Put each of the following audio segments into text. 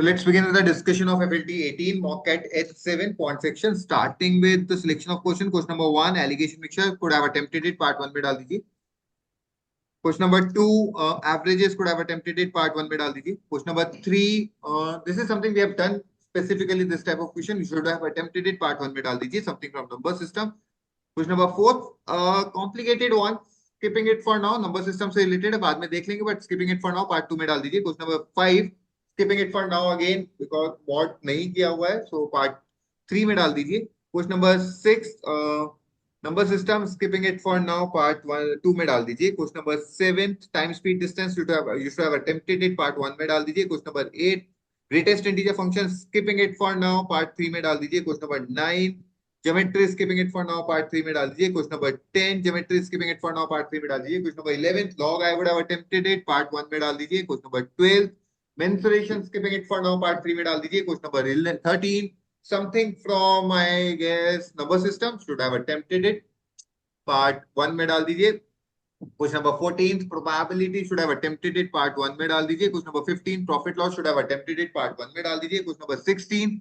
So let's begin with the discussion of FLT 18 mock at H7 quant section, starting with the selection of question. Question number 1, alligation mixture, could have attempted it, part 1 में डाल दीजिए. Question number 2, averages, could have attempted it, part 1 में डाल दीजिए. Question number 3, this is something we have done specifically this type of question. You should have attempted it, part 1 में डाल दीजिए. Something from number system. Question number 4, complicated one. Skipping it for now. Number system से related है, बाद में देख लेंगे, but skipping it for now, part 2 में डाल दीजिए. Question number 5. Skipping it for now again because mod नहीं किया हुआ है, so part 3 में डाल दीजिए. Question number 6, number system, skipping it for now, part 2 में डाल दीजिए. Question number 7, time speed distance, you should have attempted it, part 1 में डाल दीजिए. Question number 8, greatest integer function, skipping it for now, part 3 में डाल दीजिए. Question number 9, geometry skipping it for now, part 3 में डाल दीजिए. Question number 10, geometry skipping it for now, part 3 में डाल दीजिए. Question number 11, log I would have attempted it, part 1 में डाल दीजिए. Question number 12, mensuration skipping it for now, part 3 में डाल दीजिए. Question number 13, something from I guess number system, should have attempted it, part 1 में डाल दीजिए. Question number 14, probability, should have attempted it, part 1 में डाल दीजिए. Question number 15, profit loss, should have attempted it, part 1 में डाल दीजिए. क्वेश्चन नंबर 16,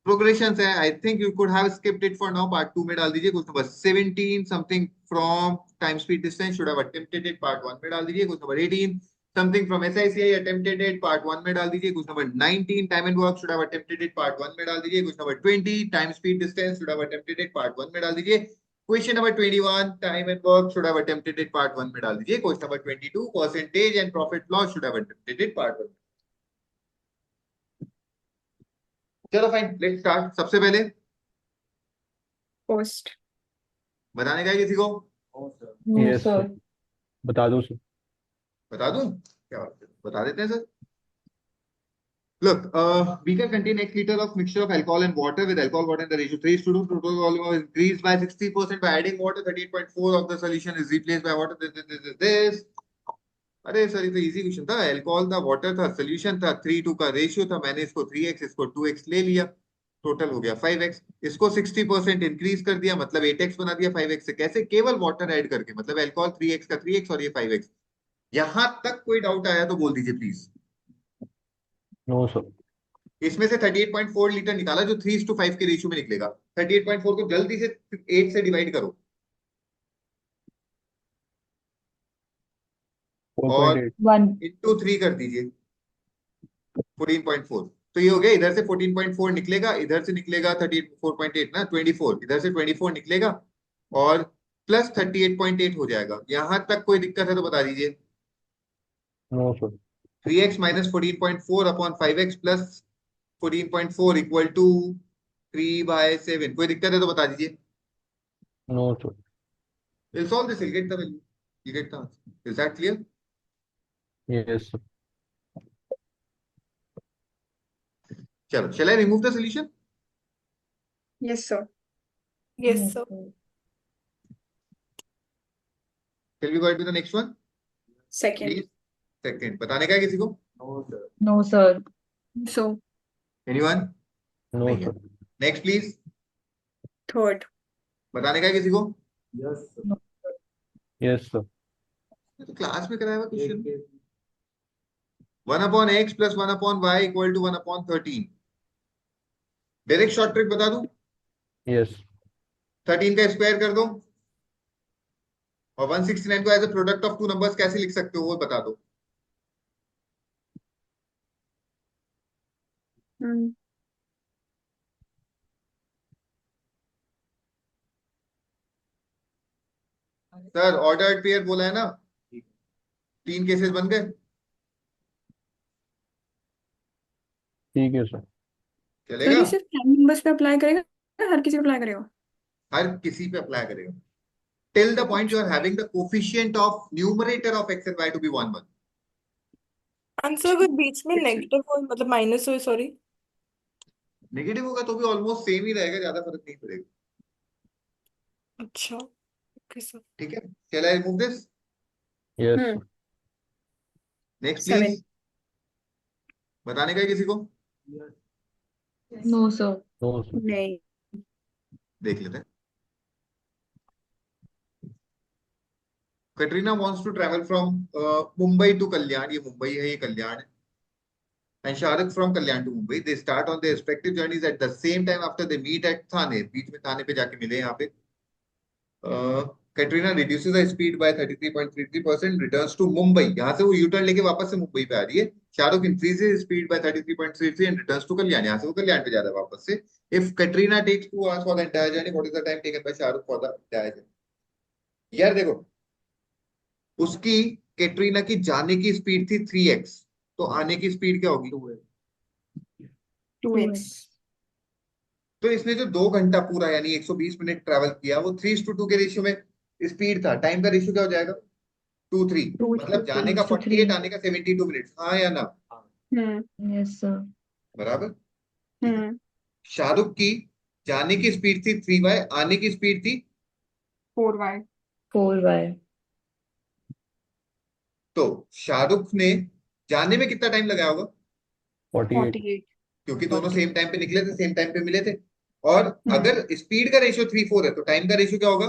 प्रोग्रेशन है, I think you could have skipped it for now, part 2 में डाल दीजिए. Question number 17, something from time speed distance, should have attempted it, part 1 में डाल दीजिए. Question number 18, something from एसआईसीआई, attempted it, part 1 में डाल दीजिए. Question number 19, time and work, should have attempted it, part 1 में डाल दीजिए. Question number 20, time speed distance, should have attempted it, part 1 में डाल दीजिए. Question number 21, time and work, should have attempted it, part 1 में डाल दीजिए. Question number 22, percentage and profit loss, should have attempted it, part 1. चलो fine, let's start. सबसे पहले post बताने का है किसी को? यस सर बता दो सर. बता दूं? क्या बात है, बता देते हैं sir. Look, beaker contain X liter of mixture of alcohol and water with alcohol water in the ratio 3:2. Total volume was increased by 60% by adding water. 38.4 of the solution is replaced by water. This. अरे sir, ये तो easy question था. Alcohol था, water था, solution था, 3:2 का ratio था. मैंने इसको 3x, इसको 2x ले लिया, टोटल हो गया 5x. इसको 60% इंक्रीज कर दिया, मतलब 8x बना दिया 5x से. कैसे? केवल वाटर ऐड करके. मतलब अल्कोहल 3x का 3x और ये 5x. यहां तक कोई डाउट आया तो बोल दीजिए प्लीज. No sir. इसमें से 38.4 लीटर निकाला जो 3:5 के रेशियो में निकलेगा. 38.4 को जल्दी से 8 से डिवाइड करो और 4.8 इंटू 3 कर दीजिए, 14.4. तो ये हो गया. इधर से 14.4 निकलेगा, इधर से निकलेगा 34.8 ना, 24. इधर से 24 निकलेगा और प्लस 38.8 हो जाएगा. यहां तक कोई दिक्कत है तो बता दीजिए. No sir. 3x minus 14.4 upon 5x plus 14.4 equal to 3/7. कोई दिक्कत है तो बता दीजिए. No sir. We'll solve this. You'll get the value. You get the answer. Is that clear? Yes sir. चलो, shall I remove the solution? Yes sir Yes, sir. Shall we go ahead with the next one? Second Please. Second. बताने का है किसी को? No sir So, Anyone? No नहीं है. Sir. Next, please. Third बताने का है किसी को? Yes sir. तो क्लास में कराया हुआ question. 1/x plus 1/y equal to 1/13. Direct short trick बता दूं. यस. 13 का स्क्वायर कर दो और 169 को as a product of two numbers कैसे लिख सकते हो वो बता दो. सर ऑर्डर्ड पेयर बोला है ना, 3 केसेस बन गए. ठीक है सर. तो चलेगा? ये सिर्फ प्राइम नंबर्स पे अप्लाई करेगा या हर किसी पे अप्लाई करेगा? हर किसी पे अप्लाई करेगा till the point you are having the coefficient of numerator of x and y to be 1 1. Answer अगर बीच में नेगेटिव हो मतलब माइनस हो, सॉरी, नेगेटिव होगा तो भी ऑलमोस्ट सेम ही रहेगा, ज्यादा फर्क नहीं पड़ेगा. अच्छा ओके सर. ठीक है. Shall I remove this? Yes sir. Next Seven. Please. बताने का है किसी को? No sir no sir. नहीं देख लेते हैं. Katrina wants to travel from Mumbai to Kalyan. ये मुंबई है, ये कल्याण है. and Shahrukh from Kalyan to Mumbai. They start on their respective journeys at the same time after they meet at Thane. बीच में थाने पे जाके मिले यहाँ पे. Katrina reduces her speed by 33.33%, returns to Mumbai. यहाँ से वो U-turn लेके वापस से मुंबई पे आ रही है. Shahrukh increases his speed by 33.33 and returns to Kalyan. यहाँ से वो कल्याण पे जा रहा है वापस से. If Katrina takes 2 hours for the entire journey, what is the time taken by Shahrukh for the entire journey? यार देखो, उसकी कैटरीना की जाने की स्पीड थी 3x, तो आने की स्पीड क्या होगी? 2x. तो इसने जो 2 घंटा पूरा यानी 120 मिनट ट्रैवल किया, वो 3:2 के रेशियो में स्पीड था. टाइम का रेशियो क्या हो जाएगा? 2:3. 2 मतलब जाने का 48, आने का 72 मिनट. हाँ या ना? Yes, sir. बराबर. शाहरुख की जाने की स्पीड थी 3y, आने की स्पीड थी 4y. तो शाहरुख ने जाने में कितना टाइम लगाया होगा? 48. 48. क्योंकि दोनों सेम टाइम पे निकले थे, सेम टाइम पे मिले थे. और अगर स्पीड का रेशियो 3:4 है, तो टाइम का रेशियो क्या होगा?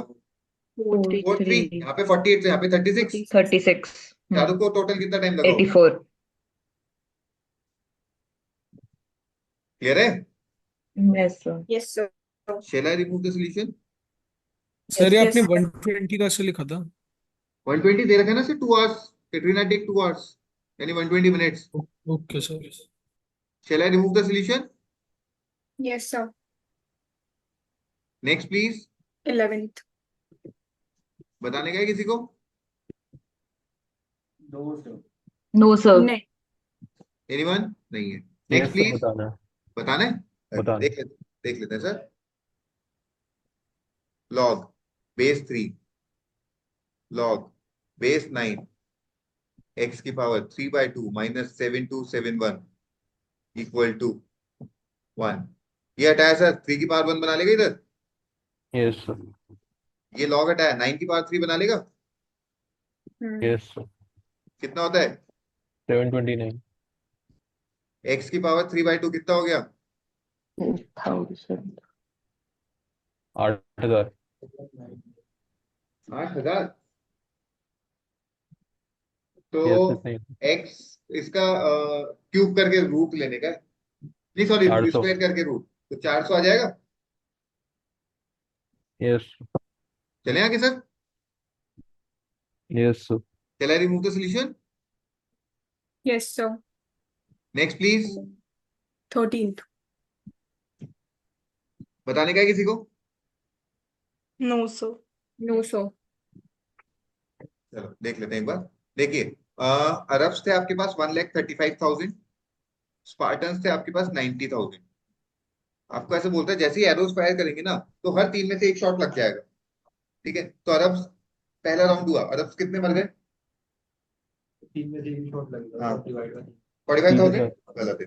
4:3. यहाँ पे 48, तो यहाँ पे 36. शाहरुख को टोटल कितना टाइम लगा होगा? 84. क्लियर है? Yes, sir. Yes, sir. Shall I remove the solution? Sir ये Yes, आपने sir. 120 का से लिखा था. 120 दे रखा है ना sir. 2 hours. Katrina take 2 hours, यानी 120 minutes. Okay sir. Shall I remove the solution? Yes, sir. Next please. 11th. बताने का है किसी को? No, sir. नहीं. Anyone? नहीं है. Yes, Next sir, please. बताना है. बताना है? बताना. देख लेते हैं sir. log base 3 log base 9 x की पावर 3/2 minus 7271 equal to 1. ये हटाया सर, 3 की पावर 1 बना लेगा इधर. Yes, sir. ये log हटाया, 9 की पावर 3 बना लेगा. Yes, sir. कितना होता है? 729. x की पावर 3/2 कितना हो गया? 1000. 8000. 8000. तो Yes, sir, सही. x इसका क्यूब करके रूट लेने का है. नहीं सॉरी, 400. स्क्वायर करके रूट, तो 400 आ जाएगा. Yes, चले आगे sir. yes, sir. Shall I remove the solution? Yes, sir. Next please. 13th. बताने का है किसी को? No, sir. No, sir. चलो देख लेते हैं एक बार. देखिए, अरब्स थे आपके पास 1,35,000. स्पार्टन्स थे आपके पास 90,000. आपको ऐसे बोलता है जैसे ही एरोस फायर करेंगे ना, तो हर 3 में से एक शॉट लग जाएगा. ठीक है, तो अरब्स पहला राउंड हुआ, अरब्स कितने मर गए? 3 में से एक शॉट लगेगा. हाँ. 45,000. 45,000 गलत है.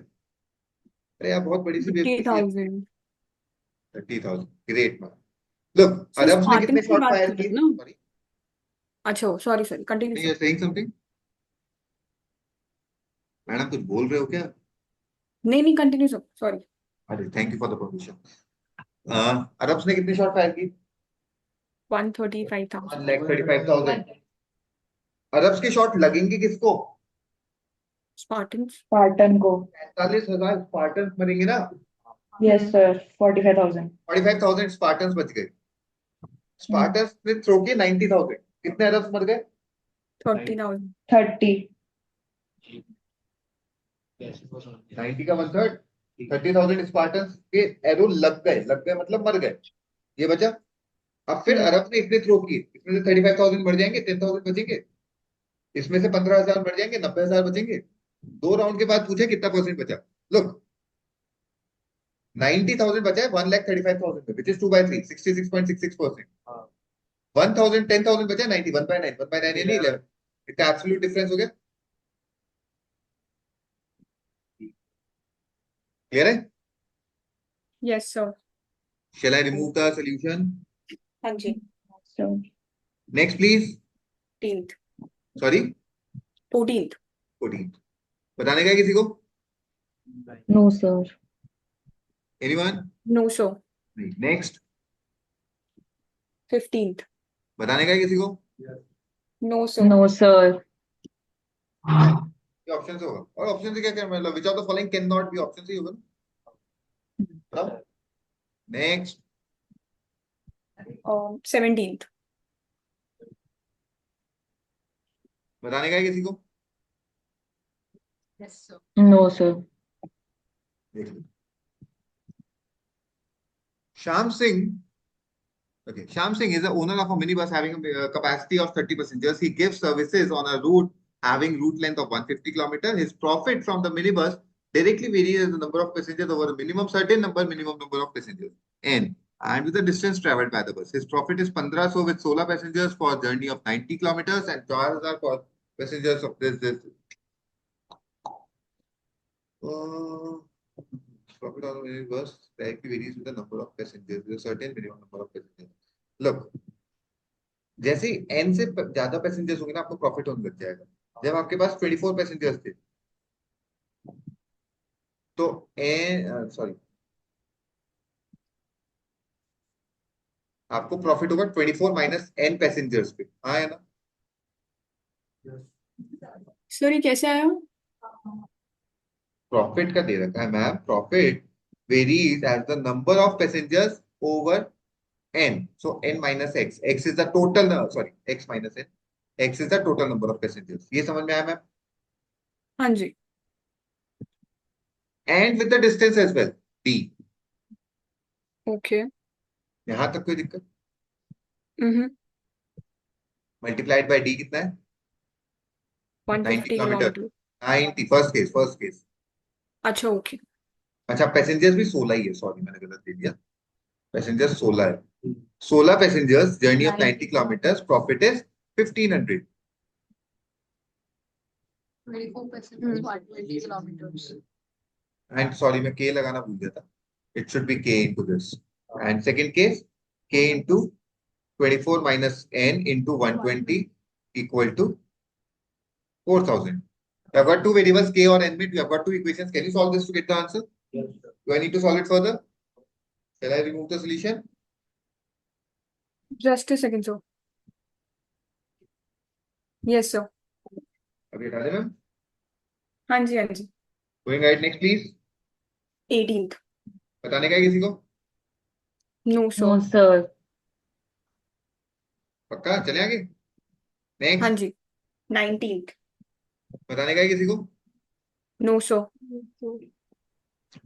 अरे यार बहुत बड़ी सी बेवकूफी है. 50,000. 30,000. Great man. Look, So Arabs ने कितने Spartans की शॉट बात फायर कर रहे किए? हो ना? सॉरी, अच्छा, sorry sorry, continue you are saying something. Madam कुछ बोल रहे हो क्या? नहीं, कंटिन्यू सर, सॉरी. अरे thank you for the permission. Arabs ने कितने शॉट फायर की? 135,000. 1,35,000. अरब्स के शॉट लगेंगे किसको? Spartans. Spartan को. 45,000 स्पार्टन्स मरेंगे ना. Yes, sir. 45,000. 45,000 स्पार्टन्स बच गए. स्पार्टन्स ने थ्रो किए 90,000. कितने अरब्स मर गए? 30,000. 30. 90 का 1/3. 30,000 स्पार्टन्स के एरो लग गए मतलब मर गए. ये बचा. अब फिर अरब ने इतने थ्रो किए, इसमें से 35,000 मर जाएंगे, 10,000 बचेंगे. इसमें से 15,000 मर जाएंगे, 90,000 बचेंगे. 2 राउंड के बाद पूछे कितना परसेंट बचा. लुक, 90,000 बचा है 1,35,000 में, which is 2/3, 66.66%. 1,000 10,000 बचा है 90, 1/9, 1/9 यानी 11. इसका एब्सोल्यूट डिफरेंस हो गया. क्लियर है? Yes, sir. Shall I remove the solution? हाँ जी. So, Next please. 14th. Sorry, 14th. 14. बताने का है किसी को? no, sir. Anyone? No, sir. नहीं. Next. 15th. बताने का है किसी को? No, sir. No, sir. क्या ऑप्शन से होगा, और ऑप्शन से क्या क्या मतलब which of the following can not be, option से ही होगा ना। बताओ नेक्स्ट। 17th. बताने का है किसी को? No, sir. देख लो। Shyam Singh. Okay, Shyam Singh is the owner of a minibus having a capacity of 30 passengers. He gives services on a route having route length of 150 kilometers. His profit from the minibus directly varies as the number of passengers over a minimum certain number, minimum number of passengers n, and with the distance traveled by the bus. His profit is 1500 with 16 passengers for a journey of 90 kilometers and 4000 for passengers of this. Profit on the minibus directly varies with the number of passengers, with a certain minimum number of passengers. Look, जैसे n से ज्यादा passengers होंगे ना आपको profit होने लग जाएगा। जब आपके पास 24 पैसेंजर्स थे तो सॉरी आपको प्रॉफिट होगा 24 माइनस n पैसेंजर्स पे। हाँ है ना? सर ये कैसे आया? प्रॉफिट का दे रखा है ma'am, profit varies as the number of passengers over n, so n minus x, x is the total, sorry, x minus n, x is the total number of passengers। ये समझ में आया मैम? हाँ जी। and with the distance as well, d। Okay. यहां तक कोई दिक्कत? हम्म। Multiplied by d कितना है? 90 150 किलोमीटर। किलोमीटर। 90 first case. अच्छा ओके। अच्छा पैसेंजर्स भी 16 ही है, सॉरी मैंने गलत दे दिया, पैसेंजर्स 16 है। 16 passengers, journey of 90 kilometre, profit is 1500। 24 passengers, 120 kilometers. And sorry मैं k लगाना भूल गया था, it should be k into this. And second case k into 24 minus n into 120 equal to 4000। You have got two variables k or n. You have got two equations. Can you solve this to get the answer? Yes, sir. Do I need to solve it further? Shall I remove the solution? Just a second sir. Yes sir. अभी हटा दे ma'am. हाँ जी हाँ जी। Going right next please। 18th. बताने का है किसी को? No No, sir. sir. पक्का? चले आगे? हाँ नेक्स्ट। जी। 19th. बताने का है किसी को? No sir.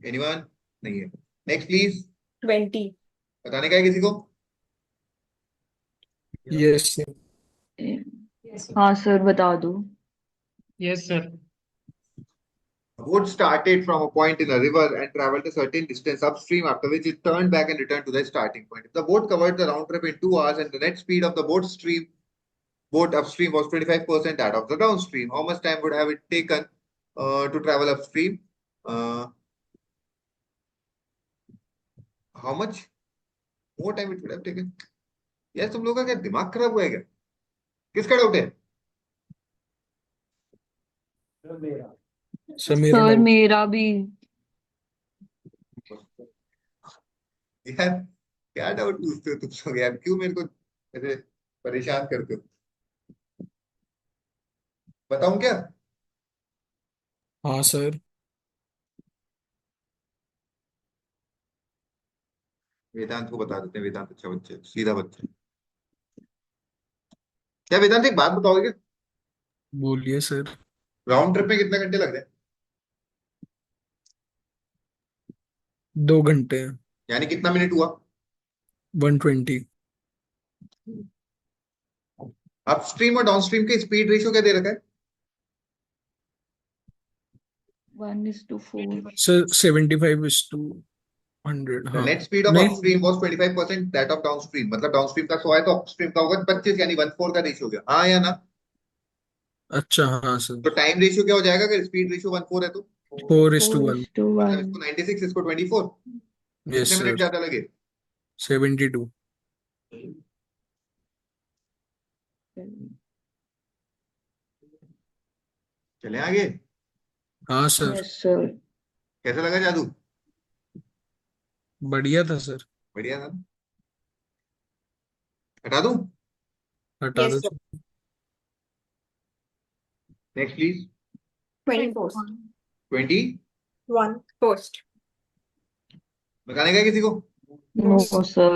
एनीवन? नहीं है। Next please. 20. बताने का है किसी को? Yes, sir. हाँ सर बता दो। Yes, sir. A boat started from a point in a river and traveled a certain distance upstream, after which it turned back and returned to the starting point. If the boat covered the round trip in 2 hours and the net speed of the boat upstream was 25% that of the downstream, how much time would have it taken to travel upstream? How much more time it would have taken? यार तुम लोगों का क्या दिमाग खराब हुआ है क्या? किसका डाउट है? Sir, मेरा। Sir, मेरा सर doubt। मेरा भी। यार क्या डाउट पूछते हो तुम लोग यार, क्यों मेरे को ऐसे परेशान करते हो? बताऊं क्या? हाँ सर। वेदांत को बता देते हैं, वेदांत अच्छा बच्चा है, सीधा बच्चा है। क्या वेदांत एक बात बताओगे क्या? बोलिए सर। राउंड ट्रिप में कितने घंटे लग रहे हैं? 2 घंटे। यानी कितना मिनट हुआ? 120। अपस्ट्रीम और डाउनस्ट्रीम के स्पीड रेशियो क्या दे रखा है? 1:4। सर 75:100। The हाँ। net speed of नहीं। upstream was 25% that of downstream, मतलब डाउनस्ट्रीम का 100 है तो अपस्ट्रीम का होगा 25, यानी 1/4 का रेशियो हो गया। हाँ या ना? अच्छा हाँ सर। तो टाइम रेशियो क्या हो जाएगा अगर स्पीड रेशियो 1/4 है तो? 4:1। मतलब 4:1। इसको 96, इसको 24। यस कितने मिनट सर। ज्यादा लगे? 72। चले आगे। हाँ सर। Yes sir. कैसा लगा जादू? बढ़िया था सर। बढ़िया था ना? हटा दूं? हटा Yes, दो sir. Sir. Next please. 21st. 21 First. बताने का है किसी को? No, sir.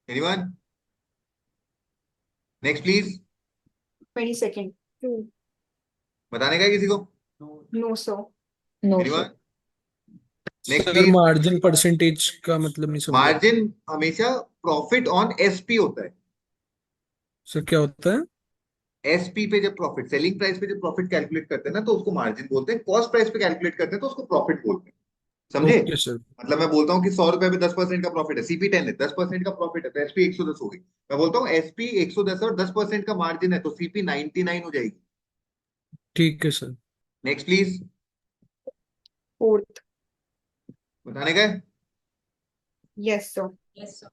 Anyone? Next please. 22nd. बताने का है किसी को? No, sir. No, anyone? sir. Next sir please. Margin percentage का मतलब नहीं समझा मार्जिन हमेशा प्रॉफिट ऑन एसपी होता है। सर क्या होता है एसपी पे जब प्रॉफिट, सेलिंग प्राइस पे जब प्रॉफिट कैलकुलेट करते हैं ना तो उसको मार्जिन बोलते हैं। कॉस्ट प्राइस पे कैलकुलेट करते हैं तो उसको प्रॉफिट बोलते हैं। समझे? ओके सर मतलब मैं बोलता हूँ कि 100 रुपए पे 10% का प्रॉफिट है, सीपी 10 है, 10% का प्रॉफिट है तो एसपी 110 हो गई। मैं बोलता हूँ एसपी 110 और 10% का मार्जिन है तो सीपी 99 हो जाएगी। ठीक है सर नेक्स्ट प्लीज। 4th. बताने का है? Yes, sir. Yes, sir.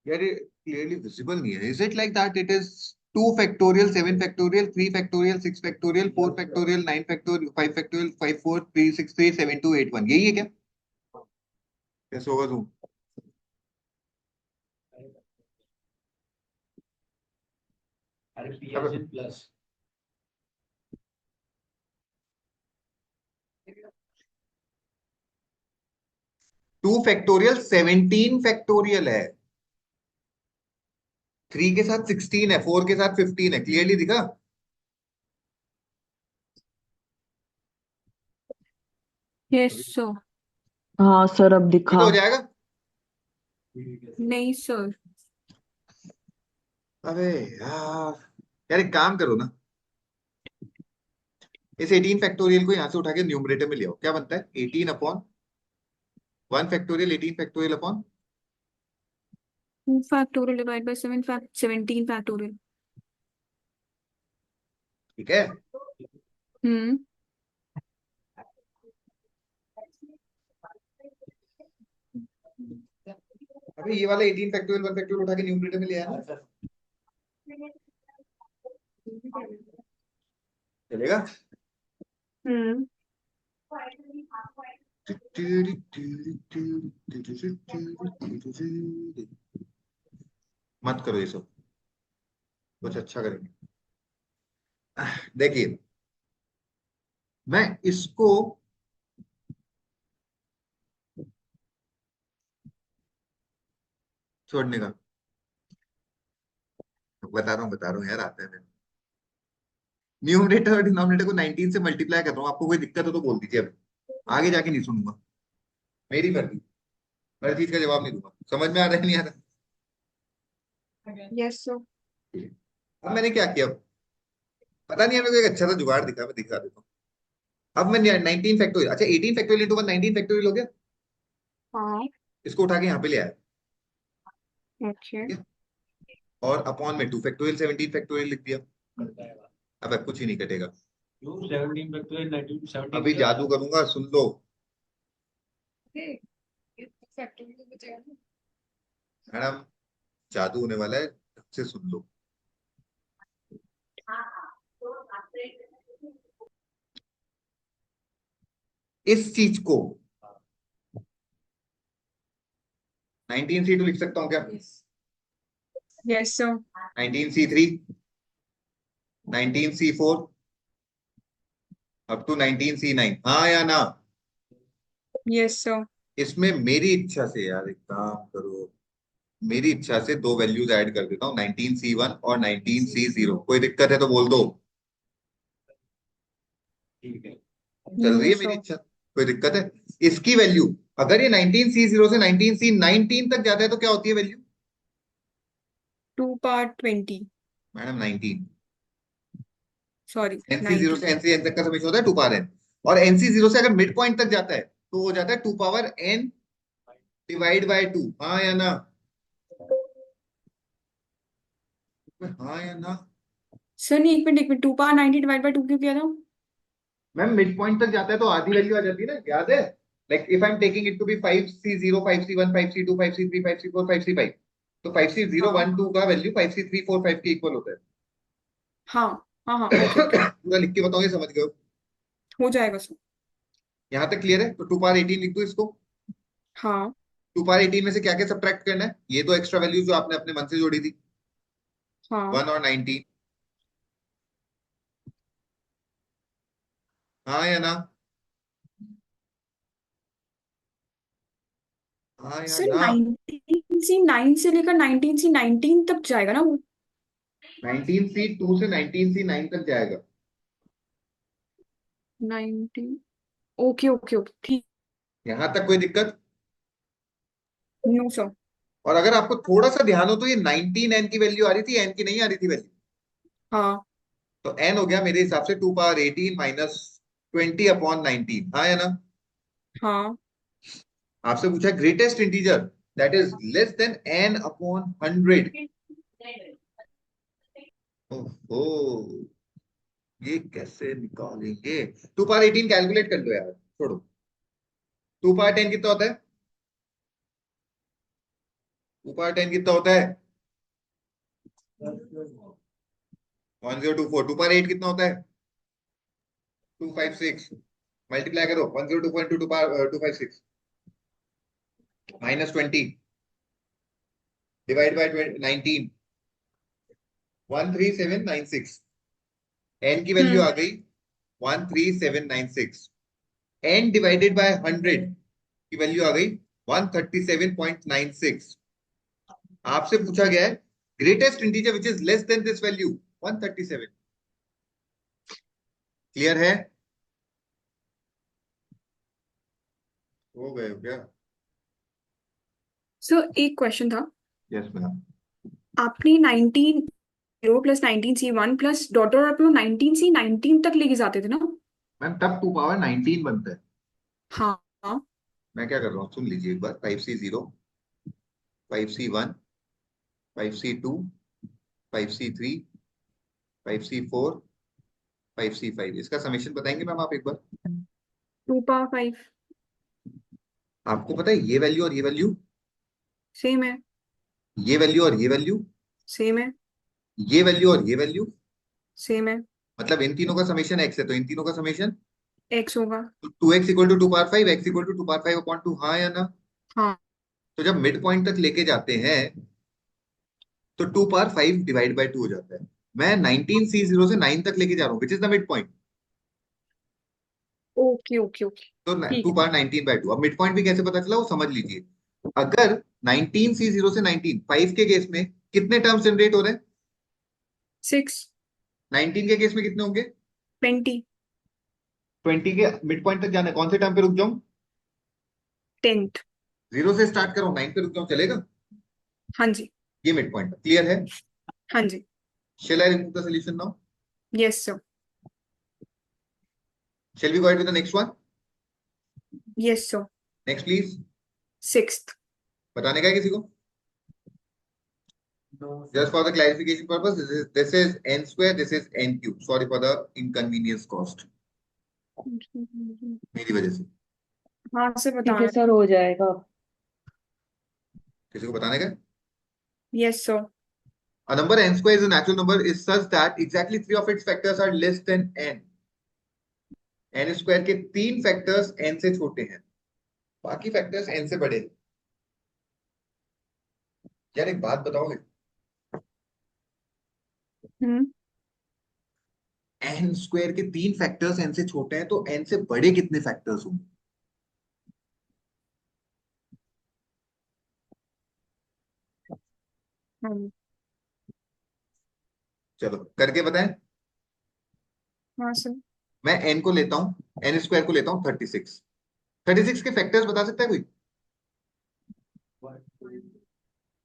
यार ये क्लियरली विजिबल नहीं है। Is it like that it is 2 factorial 7 factorial 3 factorial 6 factorial 4 factorial 9 factorial 5 factorial 5 4 3 6 3 7 2 8 1 यही है क्या? कैसे होगा तू? अरे पीएसएन प्लस 2 फैक्टोरियल 17 फैक्टोरियल है, 3 के साथ 16 है, 4 के साथ 15 है। क्लियरली दिखा? Yes, sir. हाँ सर अब ये दिखा। तो हो जाएगा। नहीं, sir. अबे यार, यार एक काम करो ना, इस 18 फैक्टोरियल को यहां से उठा के न्यूमरेटर में ले आओ। क्या बनता है? 18 upon 1 factorial 18 factorial upon 2 factorial divided by 17 factorial. ठीक है। Hmm. अबे ये वाला 18 फैक्टोरियल 1 फैक्टोरियल उठा के न्यूमरेटर में ले आया ना, चलेगा? Hmm. मत करो ये सब, कुछ अच्छा करेंगे। देखिए मैं इसको छोड़ने का बता रहा हूँ यार, आता है मेरे। न्यूमरेटर और डिनोमिनेटर को 19 से मल्टीप्लाई कर रहा हूँ। आपको कोई दिक्कत हो तो बोल दीजिए, अब आगे जाके नहीं सुनूंगा। मेरी मर्जी, हर चीज का जवाब नहीं दूंगा। समझ में आ रहा है नहीं आ रहा? Yes, sir. अब मैंने क्या किया, पता नहीं, मेरे को एक अच्छा सा जुगाड़ दिखा, मैं दिखा देता हूँ। अब मैं 19 फैक्टोरियल, अच्छा 18 फैक्टोरियल इंटू 1 19 फैक्टोरियल हो गया। हाँ. इसको उठा के यहाँ पे ले आया, Okay. ठीक है? और अपॉन में 2 फैक्टोरियल 17 फैक्टोरियल लिख दिया। अब कुछ ही नहीं कटेगा। 17 फैक्टोरियल 19 17 अभी जादू करूंगा, सुन लो। फैक्टोरियल बचेगा ना? मैडम जादू होने वाला है, ढंग से सुन लो। इस चीज को 19C2 लिख सकता हूँ क्या? Yes, sir. 19C3 19C4 up to 19C9, हाँ या ना? Yes, sir. इसमें मेरी इच्छा से, यार एक काम करो, मेरी इच्छा से 2 वैल्यूज ऐड कर देता हूँ, 19C1 और 19C0। कोई दिक्कत है तो बोल दो। ठीक है। चल रही है No, मेरी sir. इच्छा, कोई दिक्कत है? इसकी वैल्यू अगर ये 19C0 से 19C19 तक जाता है तो क्या होती है value? 2 power 20. Madam 19। Sorry, NC0 से 90. NCN तक का समेशन होता है 2 पावर n, और NC0 से अगर मिड पॉइंट तक जाता है तो हो जाता है 2 पावर n डिवाइड बाय 2। हाँ या ना? हाँ या ना? सर नहीं, एक मिनट 2 power 90 डिवाइड बाय 2 क्यों किया था? मैम मिड पॉइंट तक जाता है तो आधी वैल्यू आ जाती है ना, याद है? Like if I am taking it to be 5C0 5C1 5C2 5C3 5C4 5C5, तो 5C0 हाँ 1 2 का वैल्यू 5C3 4 5 के इक्वल होता है। हाँ हाँ हाँ, ओके ओके, पूरा लिख के बताओ, ये समझ गए हो? हो जाएगा सर। यहाँ तक क्लियर है? तो 2 पावर 18 लिख दो इसको। हाँ 2 पावर 18 में से क्या क्या सब्ट्रैक्ट करना है? ये तो एक्स्ट्रा वैल्यू जो आपने अपने मन से जोड़ी थी, हाँ 1 और 19। हाँ या ना? हाँ या सर ना? 19C9 से लेकर 19C19 तक जाएगा ना वो? 19C2 से 19C9 तक जाएगा। 19 ओके ओके ओके ठीक। यहाँ तक कोई दिक्कत? No sir. और अगर आपको थोड़ा सा ध्यान हो तो ये 19n की वैल्यू आ रही थी, n की नहीं आ रही थी वैल्यू। हाँ तो n हो गया मेरे हिसाब से 2 पावर 18 माइनस 20/19। हाँ या ना? हाँ आपसे पूछा greatest integer that is less than n/100। ओहो, ये कैसे निकालेंगे? 2 पावर 18 कैलकुलेट कर लो यार, छोड़ो। 2 पावर 10 कितना होता है? 2 पावर 10 कितना होता है? 1024। 2 पावर 8 कितना होता है? 256। मल्टीप्लाई करो 1024 into 2 power 256 minus 20 divide by 19 13796। n की वैल्यू आ गई 13796। n डिवाइडेड बाय 100 की वैल्यू आ गई 137.96। आपसे पूछा गया है greatest integer which is less than this value 137। Clear है? हो गए हो क्या? सर एक क्वेश्चन था। Yes ma'am. आपने 19 प्लस 19C1 प्लस डॉट और आप लोग 19C19 तक लेके जाते थे ना? मैम तब 2 पावर 19 बनता है। हाँ हाँ मैं क्या कर रहा हूँ सुन लीजिए एक बार। 5C0, 5C1, 5C2, 5C3, 5C4, 5C5, इसका समेशन बताएंगे मैम आप एक बार? 2 पावर 5 आपको पता है ये वैल्यू और ये वैल्यू, सेम है। ये वैल्यू और ये वैल्यू, सेम है। ये वैल्यू और ये वैल्यू, सेम है। मतलब इन तीनों का समेशन x है तो इन तीनों का समेशन x होगा। तो 2x equal to 2 power 5, x equal to 2 power 5 upon 2। हाँ या ना? हाँ तो जब मिड पॉइंट तक लेके जाते हैं तो 2 पावर 5 डिवाइड बाय 2 हो जाता है। मैं 19C0 से 9 तक लेके जा रहा हूँ which is the mid point. Okay okay okay तो ठीक 2 है। पावर 19/2। अब मिड पॉइंट भी कैसे पता चला वो समझ लीजिए। अगर 19C0 से 19 5 के केस में कितने टर्म्स जनरेट हो रहे हैं? 6 19 के केस में कितने होंगे? 20 20 के मिड पॉइंट तक जाना है, कौन से टर्म पे रुक जाऊं? 10th। 0 से स्टार्ट करो 9 पे रुक जाऊं, चलेगा? हाँ जी। ये मिड पॉइंट क्लियर है? हाँ जी। Shall I remove the solution now? Yes sir. Shall we go ahead with the next one? Yes sir. Next please. 6th। बताने का है किसी को? Just for the clarification purpose, this is n square, this is n cube. Sorry for the inconvenience cost. मेरी वजह से। हाँ sir ठीक है बताना। सर, हो जाएगा। किसी को बताने का है? Yes sir. A number n square is a natural number is such that exactly 3 of its factors are less than n. n square के 3 फैक्टर्स n से छोटे हैं, बाकी फैक्टर्स n से बड़े हैं। यार एक बात बताओगे? हम्म n स्क्वायर के 3 फैक्टर्स n से छोटे हैं तो n से बड़े कितने फैक्टर्स होंगे? हाँ चलो करके बताएं। हाँ सर। मैं n को लेता हूं, n स्क्वायर को लेता हूं 36। 36 के फैक्टर्स बता सकता है कोई?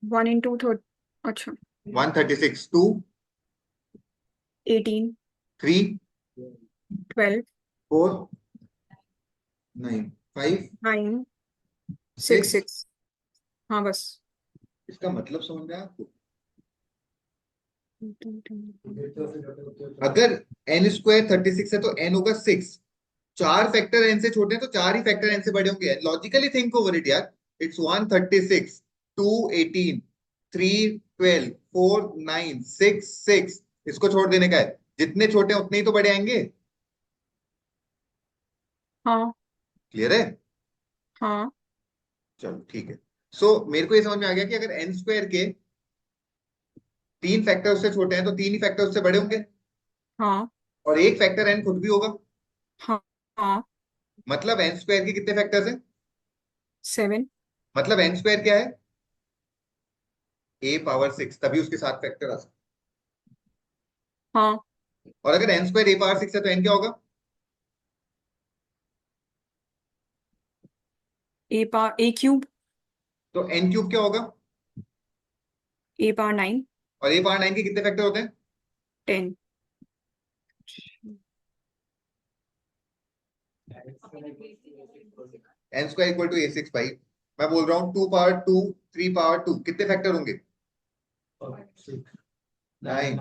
1 into 3 अच्छा 136, 2, 18 3, 12 4, 9, 5, 9 6 6। 6 हाँ बस। इसका मतलब समझ में आया आपको? अगर n स्क्वायर 36 है तो n होगा 6। 4 फैक्टर n से छोटे हैं तो 4 ही फैक्टर n से बड़े होंगे। लॉजिकली थिंक ओवर इट यार। इट्स 136, 2, 18, 3, 12, 4, 9, 6, 6। इसको छोड़ देने का है, जितने छोटे हैं उतने ही तो बड़े आएंगे। हाँ क्लियर है? हाँ चलो ठीक है। सो मेरे को ये समझ में आ गया कि अगर एन स्क्वायर के 3 फैक्टर उससे छोटे हैं तो 3 ही फैक्टर उससे बड़े होंगे, हाँ और एक फैक्टर एन खुद भी होगा। हाँ हाँ मतलब एन स्क्वायर के कितने फैक्टर्स हैं? 7। मतलब एन स्क्वायर क्या है? ए पावर 6, तभी उसके साथ फैक्टर आ सकते हाँ हैं। और अगर एन स्क्वायर ए पावर 6 है तो एन क्या होगा? ए क्यूब, तो एन क्यूब क्या होगा? ए पावर 9, और ए पावर 9 के कितने फैक्टर होते हैं? 10। एन स्क्वायर इक्वल टू ए 6 भाई। मैं बोल रहा हूँ 2 पावर 2, 3 पावर 2, कितने फैक्टर होंगे? 9।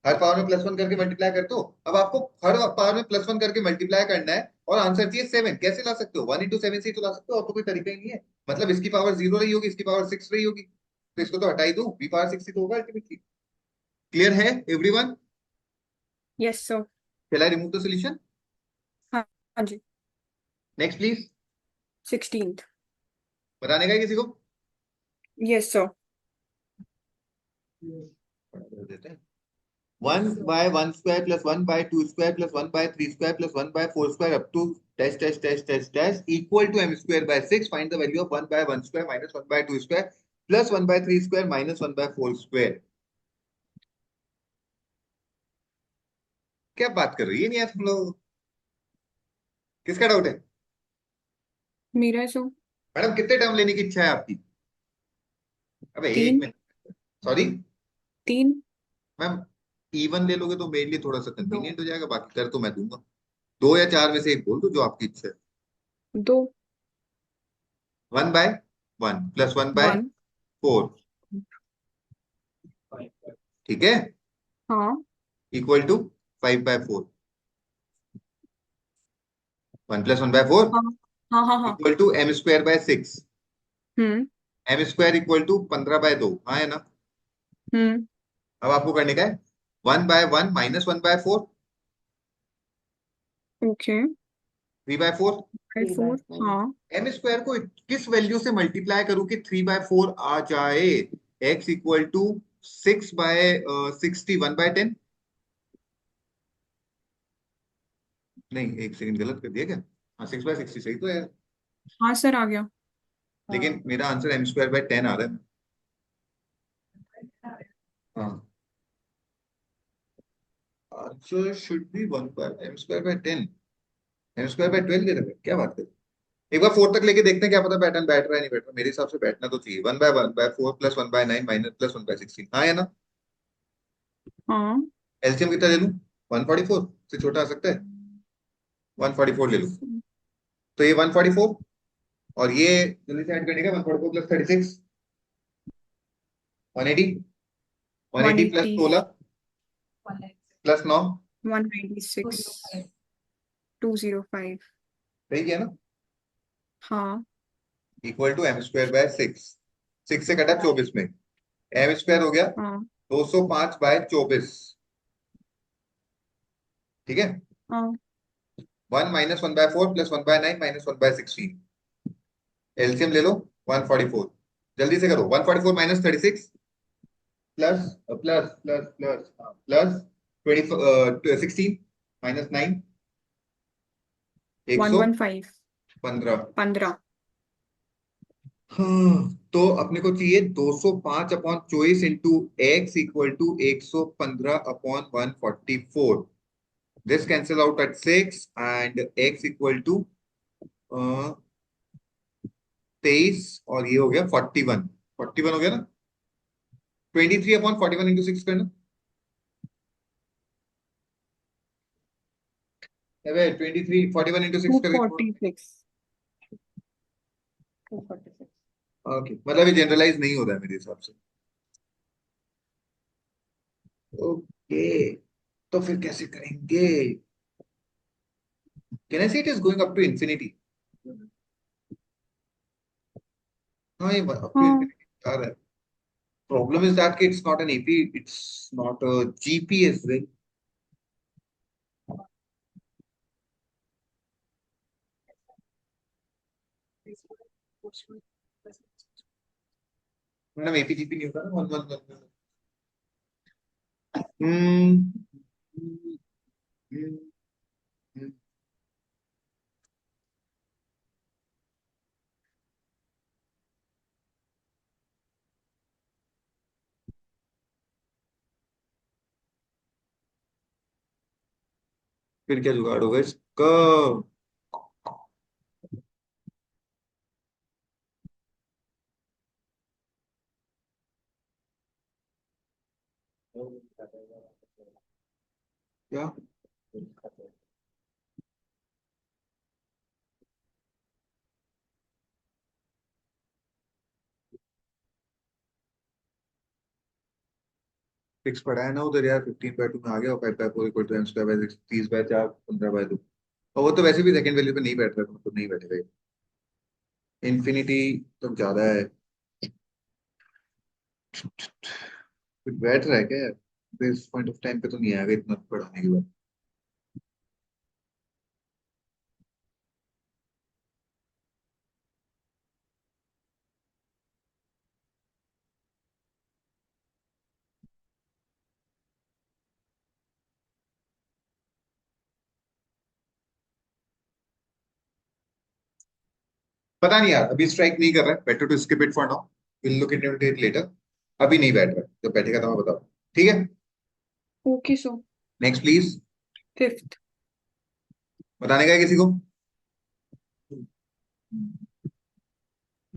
हर पावर में +1 करके मल्टीप्लाई करते हो। अब आपको हर पावर में +1 करके मल्टीप्लाई करना है और आंसर चाहिए 7। कैसे ला सकते हो? 1 into 7 से ही तो ला सकते हो, और तो कोई तरीका ही नहीं है। मतलब इसकी पावर 0 रही होगी, इसकी पावर 6 रही होगी, तो इसको तो हटा ही दो, बी पावर 6 ही तो होगा अल्टीमेटली। क्लियर है everyone? Yes sir. Shall I remove the solution? हाँ हाँ जी। Next please. 16th। बताने का है किसी को? Yes sir. देते हैं 1 by 1 square plus 1 by 2 square plus 1 by 3 square plus 1 by 4 square up to dash dash dash dash dash equal to m square by 6. Find the value of 1 by 1 square minus 1 by 2 square plus 1 by 3 square minus 1 by 4 square. क्या बात कर रही है? नहीं यार तुम लोग, किसका डाउट है? मेरा सर। मैडम कितने टर्म लेने की इच्छा है आपकी? अबे एक 3। Minute, sorry 3। मैम। इवन ले लोगे तो मेरे लिए थोड़ा सा कन्वीनियंट हो जाएगा, बाकी कर तो मैं दूंगा। 2 या 4 में से एक बोल दो जो आपकी इच्छा है। 2। 1 by 1 plus 1 by 1। 4, ठीक है, हाँ equal to 5 by 4। 1 plus 1 by 4 हाँ हाँ हाँ हाँ। Equal to m square by 6। Hmm m square equal to 15 by 2, हाँ है ना? हम्म। अब आपको करने का है 1 by 1 minus 1 by 4, okay. 3 by 4। 4। हाँ m स्क्वायर को किस वैल्यू से मल्टीप्लाई करूं कि 3 by 4 आ जाए? x equal to 6 by 60, 1 by 10। नहीं, एक सेकंड, गलत कर दिया क्या? हाँ, 6 by 60 सही तो है, हाँ सर आ गया। लेकिन मेरा आंसर m स्क्वायर by 10 आ रहा है। हाँ, answer should be 1 by m square by 10। m square by 12 दे रहा है, क्या बात कर? एक बार 4 तक लेके देखते हैं, क्या पता पैटर्न बैठ रहा है नहीं बैठ रहा। मेरे हिसाब से बैठना तो चाहिए। 1 by 4 plus 1 by 9 minus plus 1 by 16, हाँ है ना? हाँ एलसीएम कितना ले लूं? 144 से छोटा आ सकता है? 144 ले लूं, तो ये 144, और ये जल्दी से ऐड करने का 144 प्लस 36, 180, 180 प्लस 180। 16 प्लस 9, 196। 205। सही किया ना? हाँ equal to m square by 6। 6 से कटा 24 में, m स्क्वायर हो गया हाँ 205 बाय 24, ठीक है। हाँ 1 minus 1 by 4 plus 1 by 9 minus 1 by 16, LCM ले लो 144। जल्दी से करो, 144 minus 36 plus plus plus plus plus 20 16 minus 9, 115। 115। 15। हाँ, तो अपने को चाहिए 205 upon 24 into x equal to 115 upon 144। This cancel out at 6 and x equal to 23, और ये हो गया 41। 41 हो गया ना? 23 अपॉन 41 इंटू 6 करना। अबे 23 41 इंटू 6 करके छोड़। 246। ओके, मतलब ये जनरलाइज नहीं हो रहा है मेरे हिसाब से। ओके, तो फिर कैसे करेंगे? Can I say it is going up to infinity? हाँ, ये अप टू हाँ इंफिनिटी आ रहा है। Problem is that it's not an AP, it's not a GP as well. Madam AP GP नहीं होता ना 1 1 1 हम्म हम्म, हम्म, हम्म। फिर क्या जुगाड़ होगा इसका? क्या? फिक्स पढ़ा है ना उधर यार, 15/2 में आ गया, 5/4 इक्वल टू m²/6, 30/4, 15/2। और वो तो वैसे भी सेकंड वैल्यू पे नहीं बैठ रहा, तो मतलब नहीं बैठेगा। इन्फिनिटी तो ज्यादा है। कुछ बैठ रहा है क्या यार? इस पॉइंट ऑफ टाइम पे तो नहीं आएगा इतना पढ़ाने के बाद। पता नहीं यार, अभी स्ट्राइक नहीं कर रहा है, better to skip it for now, will look into it later. अभी नहीं बैठ रहा है, जब बैठेगा तो मैं बताऊँ। ठीक है, Okay, so next please. fifth. बताने का है किसी को?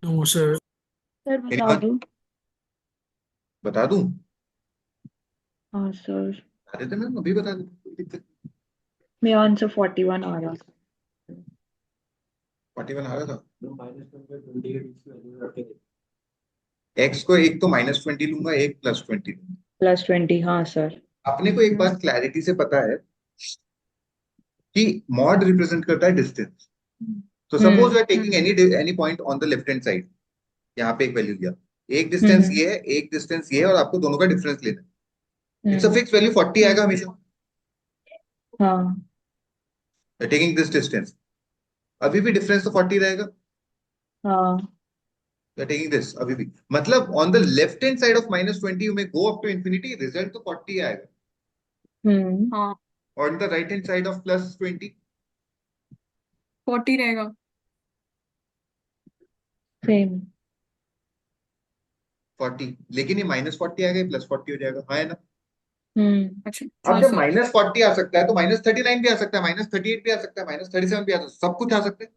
No sir. सर बता Anyone? दो। बता दूं? हाँ सर, बता देते, मैं अभी बता देता, कोई दिक्कत। मेरा आंसर 41 आ रहा। 41 आ रहा था। -20 के बीच की वैल्यू रख के देखो। एक्स को एक तो -20 लूंगा, एक +20 लूंगा। +20, हाँ सर। अपने को एक बात क्लैरिटी से पता है कि मॉड रिप्रेजेंट करता है डिस्टेंस। तो suppose we are taking any point on the left hand side, यहाँ पे एक वैल्यू दिया, एक डिस्टेंस ये है, एक डिस्टेंस ये है, और आपको दोनों का डिफरेंस लेना है। इट्स अ फिक्स वैल्यू 40 आएगा हमेशा। हाँ टेकिंग दिस डिस्टेंस, अभी भी डिफरेंस तो 40 रहेगा। हाँ। टेकिंग दिस अभी भी, मतलब on the left hand side of -20 you may go up to infinity, result तो 40 आएगा। हाँ on the right hand side of +20 40 रहेगा। सेम। 40, लेकिन ये -40 आएगा, +40 हो जाएगा, हाँ है ना? अच्छा अब हाँ जब सर। -40 आ सकता है तो -39 भी आ सकता है, -38 भी आ सकता है, -37 भी आ सकता है, सब कुछ आ सकता है।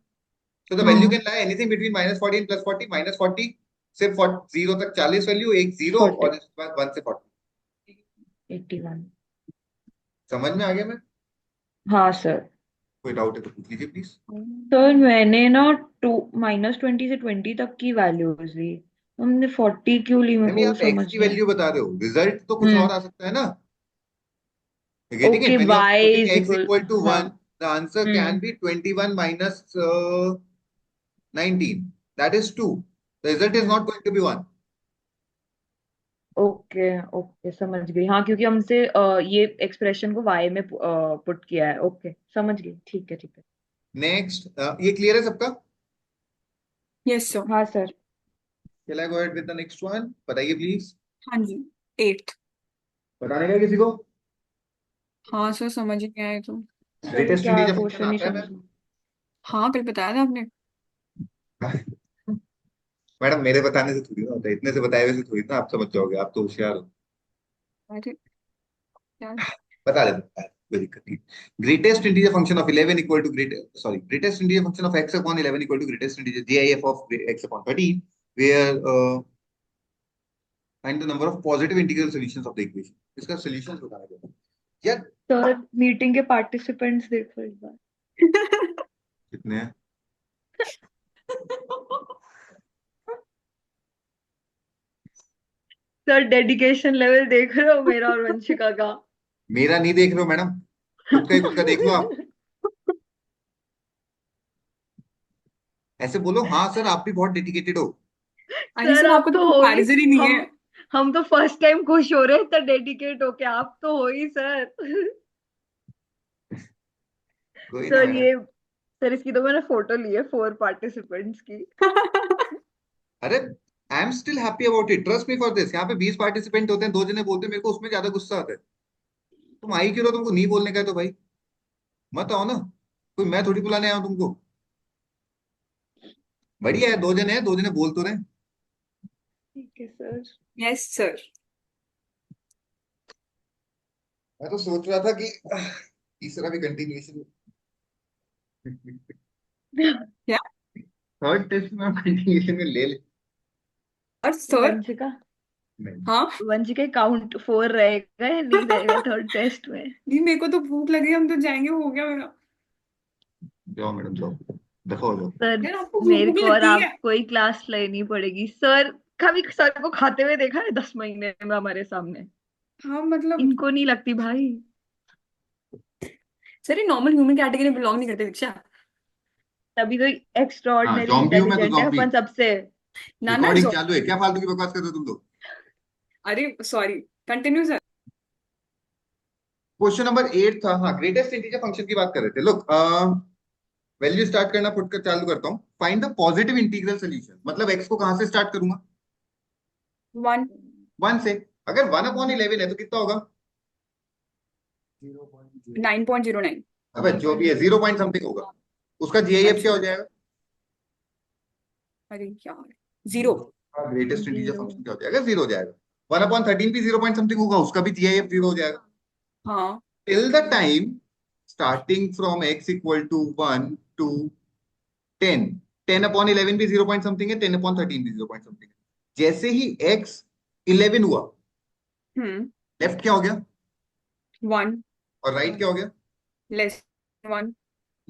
So the value हाँ can lie anything between -40 and +40, -40 से 0 तक 40 वैल्यू, एक 0, 40, और इसके बाद 1 से 40। 81। समझ में आ गया? मैं हाँ सर। कोई डाउट है तो पूछ लीजिए प्लीज। सर मैंने ना -20 से 20 तक की वैल्यूज ली, हमने 40 क्यों ली मेरे अभी को वो आप एक्स समझ की नहीं वैल्यू बता रहे हो, रिजल्ट तो कुछ हम्म और आ सकता है ना। Getting okay, it? When you are y putting is x equal. Equal to हाँ 1, the answer can hmm be 21 minus 19, that is 2, the result is not going to be 1। Okay okay, समझ गई। हाँ क्योंकि हमसे ये एक्सप्रेशन को y में put किया है। ओके समझ गई, ठीक है ठीक है। नेक्स्ट, ये क्लियर है सबका? Yes sir. हाँ sir. Shall I go ahead with the next one, बताइए प्लीज। हाँ जी 8th। बताने का है किसी को? हाँ सर समझ नहीं आए तो। सर ग्रेटेस्ट क्या इंटीजर फंक्शन क्वेश्चन नहीं आता है समझ मैम? हाँ कल बताया था आपने। मैडम मेरे बताने से थोड़ी ना होता है, इतने से बताए हुए से थोड़ी ना आप समझ जाओगे, आप तो होशियार हो। अरे यार। बता देता हूँ, कोई दिक्कत नहीं। Greatest integer function of 11 equal to greatest integer function of x upon 11 equal to greatest integer GIF of x upon 13, where find the number of positive integral solutions of the equation. इसका solutions बताना है यार। Sir meeting के participants देखो एक बार। कितने हैं? Sir dedication level देख रहे हो मेरा और वंशिका का? मेरा नहीं देख रहे हो मैडम, खुद का देख लो आप। ऐसे बोलो, हाँ सर आप भी बहुत डेडिकेटेड हो। अरे सर सर आप आपको तो तो हो ही। कंपैरिजन ही नहीं है। हम तो फर्स्ट टाइम खुश हो रहे हैं इतना डेडिकेट हो के, आप तो हो ही सर। कोई ना सर मैडम। ये, सर इसकी तो मैंने फोटो ली है 4 पार्टिसिपेंट्स की। अरे I am still happy about it, trust me for this. यहाँ पे 20 पार्टिसिपेंट होते हैं, 2 जने बोलते हैं, मेरे को उसमें ज्यादा गुस्सा आता है। तुम आई क्यों रहो, तुमको नहीं बोलने का है तो भाई मत आओ ना, कोई मैं थोड़ी बुलाने आया हूं तुमको। बढ़िया है, 2 जने हैं, 2 जने बोल तो रहे। ठीक है सर। Yes sir. मैं तो सोच रहा था कि तीसरा भी कंटिन्यूएशन, क्या? थर्ड टेस्ट में कंटिन्यूएशन में ले ले। और सर वंशिका नहीं हाँ वंशिका काउंट 4 रहेगा या नहीं रहेगा थर्ड टेस्ट में? नहीं, मेरे को तो भूख लगी, हम तो जाएंगे, हो गया मेरा। जाओ मैडम जाओ, देखो जाओ। सर यार आपको मेरे भूख को और लगती है? आपको ही क्लास लेनी पड़ेगी सर। कभी सर को खाते हुए देखा है 10 महीने में हमारे सामने? हाँ मतलब इनको नहीं लगती भाई। सर ये नॉर्मल ह्यूमन कैटेगरी में बिलोंग नहीं करते दीक्षा। तभी तो एक्स्ट्रा हाँ ऑर्डिनरी जॉम्बी हूं मैं तो इंटेलिजेंट है जॉम्बी। अपन सबसे। ना ना रिकॉर्डिंग चालू है क्या, फालतू की बकवास कर रहे हो तुम लोग। अरे sorry, continue sir. Question number 8 था, हाँ ग्रेटेस्ट इंटीजर फंक्शन की बात कर रहे थे। लुक वैल्यू स्टार्ट करना पुट कर चालू करता हूँ। Find the positive integral solution, मतलब x को कहां से स्टार्ट करूंगा? 1 1 से। अगर 1/11 है तो कितना होगा? 9.09। अबे जो भी है 0 पॉइंट समथिंग होगा, उसका जीआईएफ क्या हो जाएगा? अरे यार 0। Greatest integer Zero. फंक्शन क्या हो जाएगा? 0 हो जाएगा। 1/13 भी 0 पॉइंट समथिंग होगा, उसका भी जीआईएफ 0 हो जाएगा। हाँ till the time starting from x equal to 1 to 10, 10/11 भी 0 पॉइंट समथिंग है, 10/13 भी 0 पॉइंट समथिंग है। जैसे ही x 11 हुआ, लेफ्ट क्या हो गया 1 और राइट क्या हो गया? लेस 1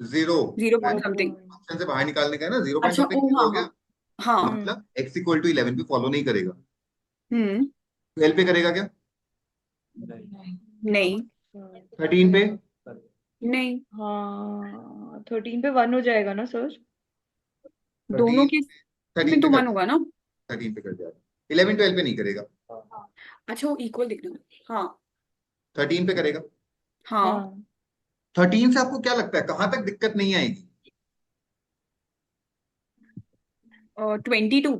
0। 0 point something. फंक्शन से बाहर निकालने का है ना, 0 पॉइंट अच्छा समथिंग ओ हो हाँ गया। हाँ हाँ। मतलब x इक्वल टू 11 पे फॉलो नहीं करेगा, हम्म 12 पे करेगा क्या? नहीं 13 पे? नहीं, हाँ 13 पे 1 हो जाएगा ना सर? दोनों 13 के 13 में तो पे 1 होगा ना। 13 पे कर जाएगा, 11 12 पे नहीं करेगा। अच्छा वो इक्वल दिखना। हाँ 13 पे करेगा। हाँ हाँ 13 से आपको क्या लगता है कहां तक दिक्कत नहीं आएगी? 22।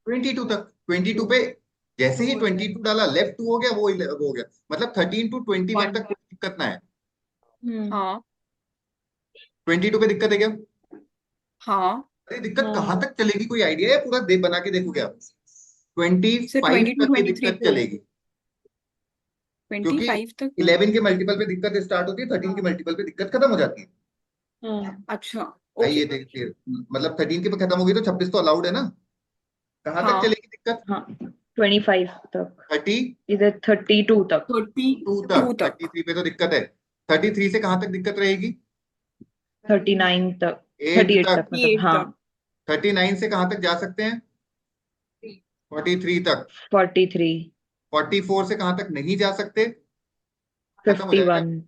22 तक। 22 पे जैसे ही 22 डाला, लेफ्ट 2 हो गया, वो हो गया। मतलब 13 to 21 तक कोई दिक्कत ना है। हाँ 22 पे दिक्कत है क्या? हाँ अरे दिक्कत हाँ। कहां तक चलेगी, कोई आइडिया है? पूरा दे बना के देखोगे आप, 25 सर 22 तक की 23 दिक्कत चलेगी, क्योंकि 25 तक। 11 के मल्टीपल पे दिक्कत स्टार्ट होती है, 13 के मल्टीपल पे दिक्कत खत्म हो जाती है। हाँ अच्छा भाई ओके ये देखिए, मतलब 13 के पे खत्म होगी तो 26 तो अलाउड है ना। कहां तक हाँ चलेगी दिक्कत? हाँ 25 तक, 32 इधर 32 तक। 32 तक। तक 33 पे तो दिक्कत है। 33 से कहां तक दिक्कत रहेगी? 39 तक, 8 38 तक। तक मतलब 38 हाँ। तक 39 से कहां तक जा सकते हैं? 43 तक। 43, 44 से कहां तक नहीं जा सकते? खत्म हो जाएगा 51,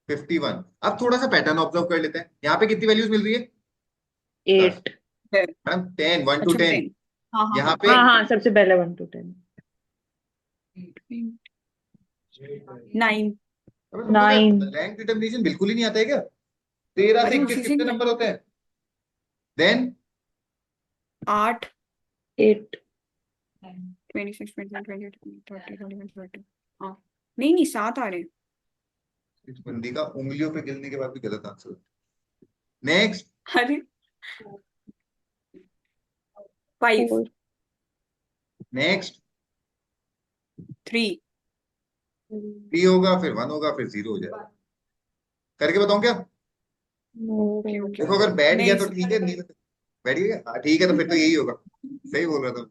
51। अब थोड़ा सा पैटर्न ऑब्जर्व कर लेते हैं, यहाँ पे कितनी वैल्यूज मिल रही है? 8। मैडम 10, 1 to अच्छा 10। 10 हाँ हाँ यहाँ पे हाँ हाँ सबसे पहले 1 to 10। 9। Nine। रैंक डिटर्मिनेशन बिल्कुल ही नहीं आता है क्या? 13 से अरे 21 उसी से कितने नंबर होते हैं? देन 8 8। 26 27 28 30 31 32। हाँ नहीं नहीं 7 आ रहे हैं। इस बंदी का उंगलियों पे गिरने के बाद भी गलत आंसर। नेक्स्ट अरे 5 4। नेक्स्ट 3 3 होगा, फिर 1 होगा, फिर 0 हो जाएगा। करके बताऊं क्या? ओके ओके देखो अगर बैठ गया नहीं तो ठीक है, नहीं तो बैठ गया, हाँ ठीक है, तो फिर तो यही होगा। सही बोल रहा था,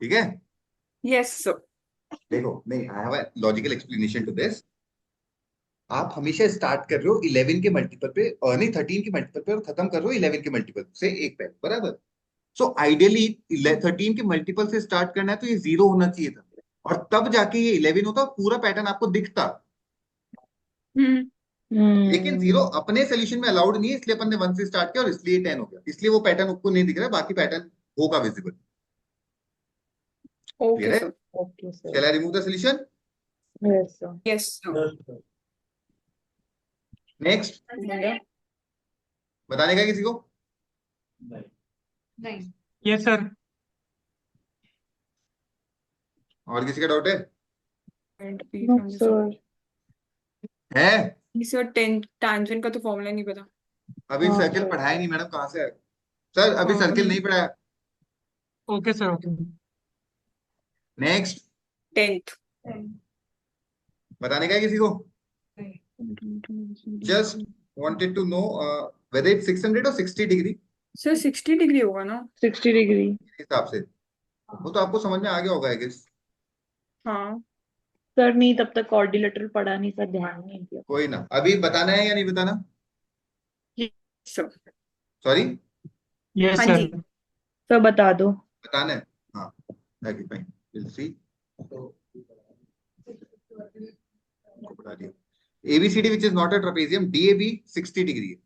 ठीक है। Yes sir. देखो नहीं, I have a logical explanation to this. आप हमेशा स्टार्ट कर रहे हो 11 के मल्टीपल पे, और नहीं 13 के मल्टीपल पे, और खत्म कर रहे हो 11 के मल्टीपल से एक पे, बराबर। सो आइडियली 13 के मल्टीपल से स्टार्ट करना है तो ये 0 होना चाहिए था, और तब जाके ये 11 होता, पूरा पैटर्न आपको दिखता। लेकिन 0 अपने सोल्यूशन में अलाउड नहीं है, इसलिए अपन ने 1 से स्टार्ट किया और इसलिए 10 हो गया, इसलिए वो पैटर्न आपको नहीं दिख रहा है, बाकी पैटर्न होगा विजिबल। ओके क्लियर है? Sir. Okay sir. Shall I remove the solution? Yes sir. Yes sir. Next बताने का किसी को? नहीं यस सर। और किसी का डाउट है? And P no from the sir. है? सर टेंजेंट का तो फॉर्मूला नहीं पता। अभी हाँ सर्किल सर। पढ़ाया नहीं मैडम, कहाँ से आया? सर अभी हाँ, सर्किल नहीं पढ़ाया। Okay sir okay. Next, 10th बताने का है किसी को? Just wanted to know whether it's 600 or 60 degree sir 60 degree होगा ना? 60 डिग्री। हिसाब से। वो तो आपको समझ में आ गया होगा आई गेस। हाँ सर नहीं, तब तक कोऑर्डिनेटर पढ़ा नहीं सर, ध्यान नहीं दिया। कोई ना, अभी बताना है या नहीं बताना? सर। सॉरी, यस हाँ सर। जी। सर बता दो। बताना है? हाँ, ओके फाइन, विल सी। बता दिया। ABCD which is not a trapezium, DAB 60 degree है।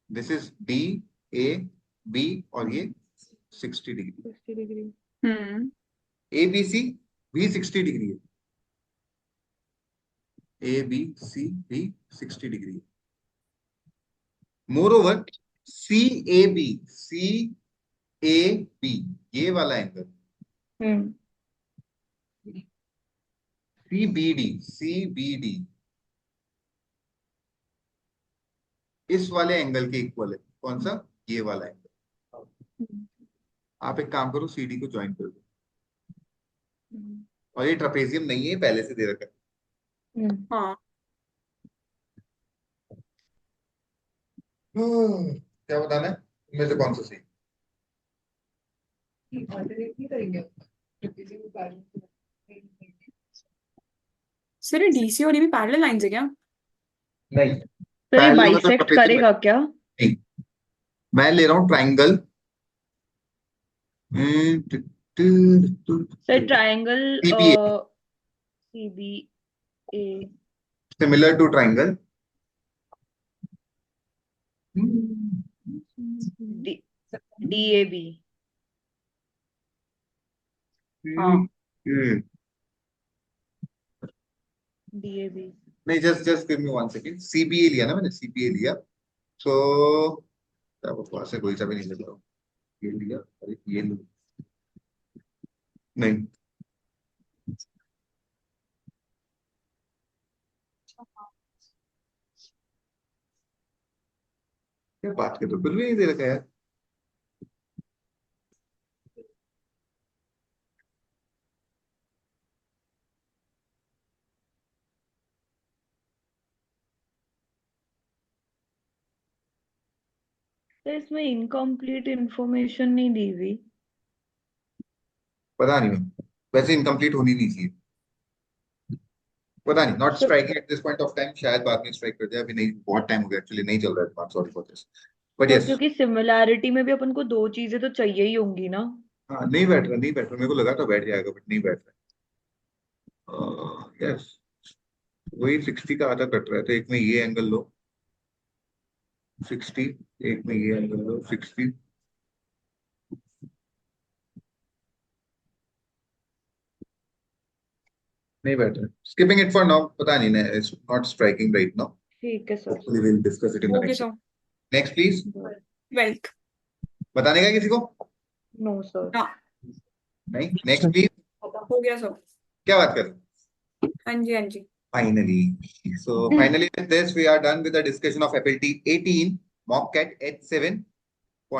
दिस इज DAB और ये 60 डिग्री। 60 डिग्री। ABC भी 60 डिग्री है। ABC भी 60 डिग्री है। मोरओवर CAB ये वाला एंगल, CBD इस वाले एंगल के इक्वल है। कौन सा? ये वाला एंगल। आप एक काम करो, CD को ज्वाइन कर दो। और ये ट्रापेजियम नहीं है, पहले से दे रखा है। हाँ क्या बताना है इनमें से कौन सा सही? ऑल्टरनेट नहीं करेंगे ट्रेपेजियम को पैरेलल सर ये डीसी और ये भी पैरेलल लाइंस है क्या? नहीं, सर ये Parallel में तो बाइसेक्ट trapezium करेगा क्या? नहीं, मैं ले रहा हूँ triangle. Sir triangle CBA CBA similar to triangle. DAB। हाँ DAB। नहीं, just give me 1 second. CBA लिया ना मैंने, CBA लिया। सो क्या बकवास है, कोई सा भी नहीं लग रहा। ये लिया, अरे ये लूं। नहीं, क्या बात कर, तो कुछ भी नहीं दे रखा यार। तो इसमें इनकम्प्लीट इंफॉर्मेशन नहीं दी हुई। पता नहीं, वैसे इनकम्प्लीट होनी नहीं चाहिए। पता नहीं, not sir striking at this point of time. शायद बाद में स्ट्राइक कर जाए, अभी नहीं, बहुत टाइम हो गया एक्चुअली, नहीं चल रहा है दिमाग, sorry for this, but sir yes. क्योंकि सिमिलैरिटी में भी अपन को दो चीजें तो चाहिए ही होंगी ना। हाँ, नहीं बैठ रहा, नहीं बैठ रहा, मेरे को लगा था बैठ जाएगा बट नहीं बैठ रहा। यस, वही 60 का आधा कट रहा है, तो एक में ये एंगल लो 60, एक में ये एंगल लो 60। नहीं बैठ रहा, स्किपिंग इट फॉर नाउ। पता नहीं ना, it's not striking right now. ठीक है sir. Hopefully we will discuss it in the okay next. Sir. Next please, 12th। बताने का किसी को? No sir. हाँ नहीं, नेक्स्ट प्लीज। हो गया सर। क्या बात कर? हाँ जी हाँ जी। Finally. So finally with this we are done with the discussion of FLT 18 mock cat H7